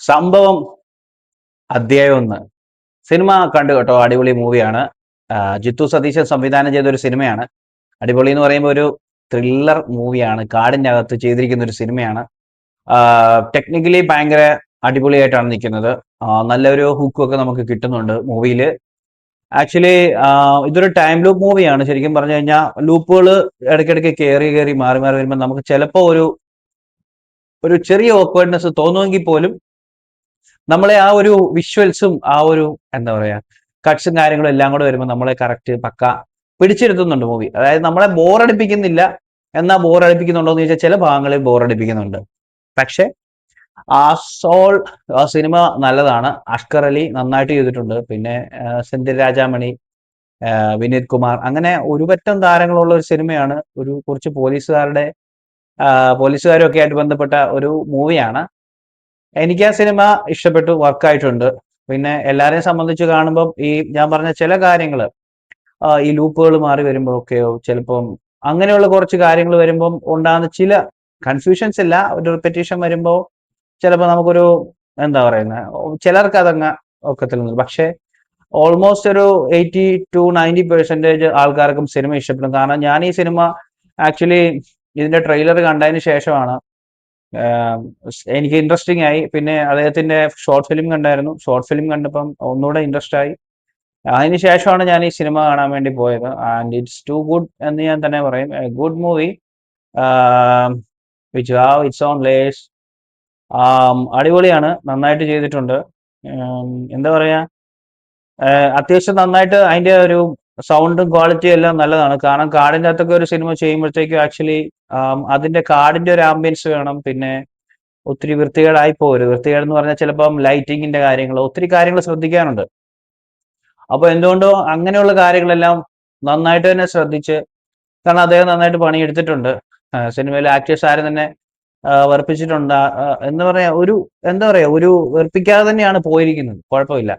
സംഭവം അധ്യായം 1 സിനിമ കണ്ടു കേട്ടോ. അടിപൊളി മൂവിയാണ്. ജിത്തു സതീശൻ സംവിധാനം ചെയ്ത ഒരു സിനിമയാണ്. അടിപൊളി എന്ന് പറയുമ്പോൾ ഒരു ത്രില്ലർ മൂവിയാണ്. കാടിന്റെ അകത്ത് ചെയ്തിരിക്കുന്ന ഒരു സിനിമയാണ്. ടെക്നിക്കലി ഭയങ്കര അടിപൊളിയായിട്ടാണ് നിൽക്കുന്നത്. നല്ലൊരു ഹുക്കൊക്കെ നമുക്ക് കിട്ടുന്നുണ്ട് മൂവിയിൽ. ആക്ച്വലി ഇതൊരു ടൈം ലൂപ്പ് മൂവിയാണ്. ശരിക്കും പറഞ്ഞു കഴിഞ്ഞാൽ ലൂപ്പുകൾ ഇടയ്ക്കിടയ്ക്ക് കയറി കയറി മാറി മാറി വരുമ്പോൾ നമുക്ക് ചിലപ്പോൾ ഒരു ചെറിയ ഓക്വേർഡ്നെസ് തോന്നുമെങ്കിൽ പോലും നമ്മളെ ആ ഒരു വിഷ്വൽസും ആ ഒരു എന്താ പറയാ കട്ട്സും കാര്യങ്ങളും എല്ലാം കൂടെ വരുമ്പോൾ നമ്മളെ കറക്റ്റ് പക്ക പിടിച്ചിരുത്തുന്നുണ്ട് മൂവി. അതായത് നമ്മളെ ബോറടിപ്പിക്കുന്നില്ല, എന്നാൽ ബോറടിപ്പിക്കുന്നുണ്ടോ എന്ന് ചോദിച്ചാൽ ചില ഭാഗങ്ങളിൽ ബോറടിപ്പിക്കുന്നുണ്ട്. പക്ഷെ ആ സോൾ ആ സിനിമ നല്ലതാണ്. അഷ്കർ അലി നന്നായിട്ട് ചെയ്തിട്ടുണ്ട്. പിന്നെ സെന്തിൽ രാജാമണി, വിനീത് കുമാർ, അങ്ങനെ ഒരുപറ്റം താരങ്ങളുള്ള ഒരു സിനിമയാണ്. കുറച്ച് പോലീസുകാരും ഒക്കെ ആയിട്ട് ബന്ധപ്പെട്ട ഒരു മൂവിയാണ്. എനിക്ക് ആ സിനിമ ഇഷ്ടപ്പെട്ടു, വർക്കായിട്ടുണ്ട്. പിന്നെ എല്ലാരെയും സംബന്ധിച്ച് കാണുമ്പം ഈ ഞാൻ പറഞ്ഞ ചില കാര്യങ്ങൾ, ഈ ലൂപ്പുകൾ മാറി വരുമ്പോഴൊക്കെയോ ചിലപ്പം അങ്ങനെയുള്ള കുറച്ച് കാര്യങ്ങൾ വരുമ്പം ഉണ്ടാകുന്ന ചില കൺഫ്യൂഷൻസ് ഇല്ല, ഒരു റിപ്പറ്റീഷൻ വരുമ്പോൾ ചിലപ്പോൾ നമുക്കൊരു എന്താ പറയുന്നത്, ചിലർക്ക് അതങ്ങ് ഒക്കത്തില്ല. പക്ഷേ ഓൾമോസ്റ്റ് ഒരു 80-90% ആൾക്കാർക്കും സിനിമ ഇഷ്ടപ്പെടും. കാരണം ഞാൻ ഈ സിനിമ ആക്ച്വലി ഇതിന്റെ ട്രെയിലർ കണ്ടതിന് ശേഷമാണ് എനിക്ക് ഇൻട്രസ്റ്റിംഗ് ആയി. പിന്നെ അദ്ദേഹത്തിന്റെ ഷോർട്ട് ഫിലിം കണ്ടായിരുന്നു. ഷോർട്ട് ഫിലിം കണ്ടപ്പം ഒന്നുകൂടെ ഇൻട്രസ്റ്റ് ആയി. അതിന് ശേഷമാണ് ഞാൻ ഈ സിനിമ കാണാൻ വേണ്ടി പോയത്. ആൻഡ് ഇറ്റ്സ് ടു ഗുഡ് എന്ന് ഞാൻ തന്നെ പറയും. A good movie which have its own lays. അടിപൊളിയാണ്, നന്നായിട്ട് ചെയ്തിട്ടുണ്ട്. എന്താ പറയാ, അത്യാവശ്യം നന്നായിട്ട് അതിന്റെ ഒരു സൗണ്ടും ക്വാളിറ്റിയും എല്ലാം നല്ലതാണ്. കാരണം കാടിന്റെ അകത്തൊക്കെ ഒരു സിനിമ ചെയ്യുമ്പോഴത്തേക്കും ആക്ച്വലി അതിന്റെ കാടിന്റെ ഒരു ആംബിയൻസ് വേണം. പിന്നെ ഒത്തിരി വൃത്തികേടായി പോകരുത്. വൃത്തികേടെന്ന് പറഞ്ഞാൽ ചിലപ്പം ലൈറ്റിങ്ങിന്റെ കാര്യങ്ങൾ, ഒത്തിരി കാര്യങ്ങൾ ശ്രദ്ധിക്കാനുണ്ട്. അപ്പൊ എന്തുകൊണ്ടോ അങ്ങനെയുള്ള കാര്യങ്ങളെല്ലാം നന്നായിട്ട് തന്നെ ശ്രദ്ധിച്ച്, കാരണം അദ്ദേഹം നന്നായിട്ട് പണിയെടുത്തിട്ടുണ്ട്. സിനിമയിലെ ആക്ടേഴ്സ് ആരും തന്നെ വെറുപ്പിച്ചിട്ടുണ്ട്. എന്താ പറയാ ഒരു വെറുപ്പിക്കാതെ തന്നെയാണ് പോയിരിക്കുന്നത്. കുഴപ്പമില്ല.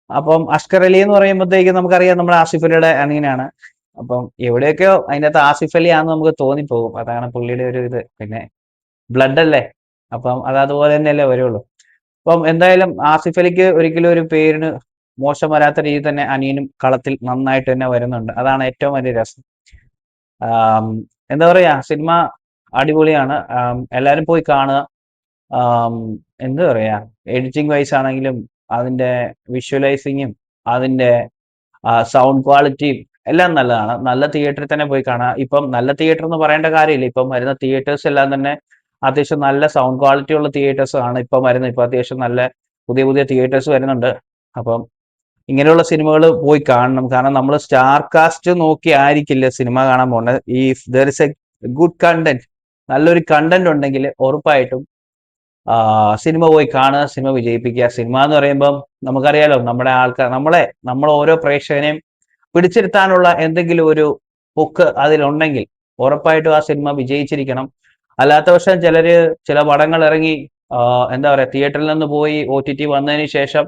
അപ്പം അഷ്കർ അലി എന്ന് പറയുമ്പോഴത്തേക്ക് നമുക്കറിയാം നമ്മുടെ ആസിഫ് അലിയുടെ അനിയനാണ്. അപ്പം എവിടെയൊക്കെയോ അതിൻ്റെ അകത്ത് ആസിഫ് അലി ആണെന്ന് നമുക്ക് തോന്നിപ്പോകും. അതാണ് പുള്ളിയുടെ ഒരു ഇത്. പിന്നെ ബ്ലഡ് അല്ലേ, അപ്പം അതുപോലെ തന്നെയല്ലേ വരുള്ളൂ. അപ്പം എന്തായാലും ആസിഫ് അലിക്ക് ഒരിക്കലും ഒരു പേരിന് മോശം വരാത്ത രീതിയിൽ തന്നെ അനിയനും കളത്തിൽ നന്നായിട്ട് തന്നെ വരുന്നുണ്ട്. അതാണ് ഏറ്റവും വലിയ രസം. എന്താ പറയാ, സിനിമ അടിപൊളിയാണ്. എല്ലാവരും പോയി കാണുക. എന്താ പറയാ, എഡിറ്റിംഗ് വൈസ് ആണെങ്കിലും അതിന്റെ വിഷ്വലൈസിങ്ങും അതിന്റെ സൗണ്ട് ക്വാളിറ്റിയും എല്ലാം നല്ലതാണ്. നല്ല തിയേറ്ററിൽ തന്നെ പോയി കാണുക. ഇപ്പം നല്ല തിയേറ്റർ എന്ന് പറയേണ്ട കാര്യമില്ല. ഇപ്പം വരുന്ന തിയേറ്റേഴ്സ് എല്ലാം തന്നെ അത്യാവശ്യം നല്ല സൗണ്ട് ക്വാളിറ്റി ഉള്ള തിയേറ്റേഴ്സ് ആണ് ഇപ്പം വരുന്നത്. ഇപ്പം അത്യാവശ്യം നല്ല പുതിയ പുതിയ തിയേറ്റേഴ്സ് വരുന്നുണ്ട്. അപ്പം ഇങ്ങനെയുള്ള സിനിമകൾ പോയി കാണണം. കാരണം നമ്മൾ സ്റ്റാർ കാസ്റ്റ് നോക്കി ആയിരിക്കില്ല സിനിമ കാണാൻ പോകുന്നത്. ഈ there is A good content, നല്ലൊരു കണ്ടന്റ് ഉണ്ടെങ്കിൽ ഉറപ്പായിട്ടും സിനിമ പോയി കാണുക, സിനിമ വിജയിപ്പിക്കുക. സിനിമ എന്ന് പറയുമ്പം നമുക്കറിയാലോ, നമ്മുടെ ആൾക്കാർ നമ്മൾ ഓരോ പ്രേക്ഷകനെയും പിടിച്ചിരുത്താനുള്ള എന്തെങ്കിലും ഒരു ഹുക്ക് അതിലുണ്ടെങ്കിൽ ഉറപ്പായിട്ടും ആ സിനിമ വിജയിച്ചിരിക്കണം. അല്ലാത്ത പക്ഷം ചില പടങ്ങൾ ഇറങ്ങി എന്താ പറയാ, തിയേറ്ററിൽ നിന്ന് പോയി OTT വന്നതിന് ശേഷം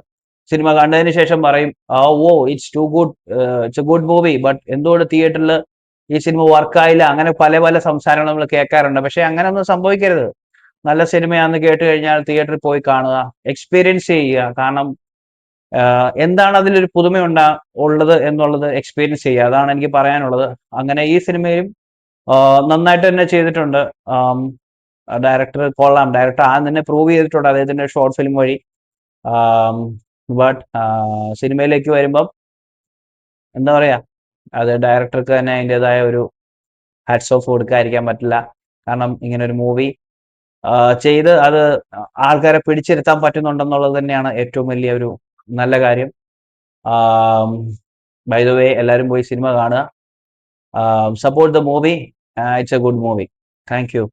സിനിമ കണ്ടതിന് ശേഷം പറയും, oh it's too good, it's a good movie, but എന്തുകൊണ്ട് തിയേറ്ററിൽ ഈ സിനിമ വർക്കായില്ല. അങ്ങനെ പല പല സംസാരങ്ങൾ നമ്മൾ കേൾക്കാറുണ്ട്. പക്ഷെ അങ്ങനെ ഒന്നും സംഭവിക്കരുത്. നല്ല സിനിമയാണെന്ന് കേട്ട് കഴിഞ്ഞാൽ തിയേറ്ററിൽ പോയി കാണുക, എക്സ്പീരിയൻസ് ചെയ്യുക. കാരണം എന്താണ് അതിലൊരു ഉള്ളത് എന്നുള്ളത് എക്സ്പീരിയൻസ് ചെയ്യുക. അതാണ് എനിക്ക് പറയാനുള്ളത്. അങ്ങനെ ഈ സിനിമയും നന്നായിട്ട് തന്നെ ചെയ്തിട്ടുണ്ട്. ഡയറക്ടർ കൊള്ളാം. ഡയറക്ടർ ആദ്യം തന്നെ പ്രൂവ് ചെയ്തിട്ടുണ്ട് അദ്ദേഹത്തിന്റെ ഷോർട്ട് ഫിലിം വഴി. ബട്ട് സിനിമയിലേക്ക് വരുമ്പം എന്താ പറയാ, അത് ഡയറക്ടർക്ക് തന്നെ അതിൻ്റെതായ ഒരു ഹാറ്റ്സ് ഓഫ് കൊടുക്കാതിരിക്കാൻ പറ്റില്ല. കാരണം ഇങ്ങനെ ഒരു മൂവി ചെയ്ത് അത് ആൾക്കാരെ പിടിച്ചിരുത്താൻ പറ്റുന്നുണ്ടെന്നുള്ളത് തന്നെയാണ് ഏറ്റവും വലിയ ഒരു നല്ല കാര്യം. ബൈ ദ വേ, എല്ലാവരും പോയി സിനിമ കാണുക. Support the movie. It's a good movie. Thank you.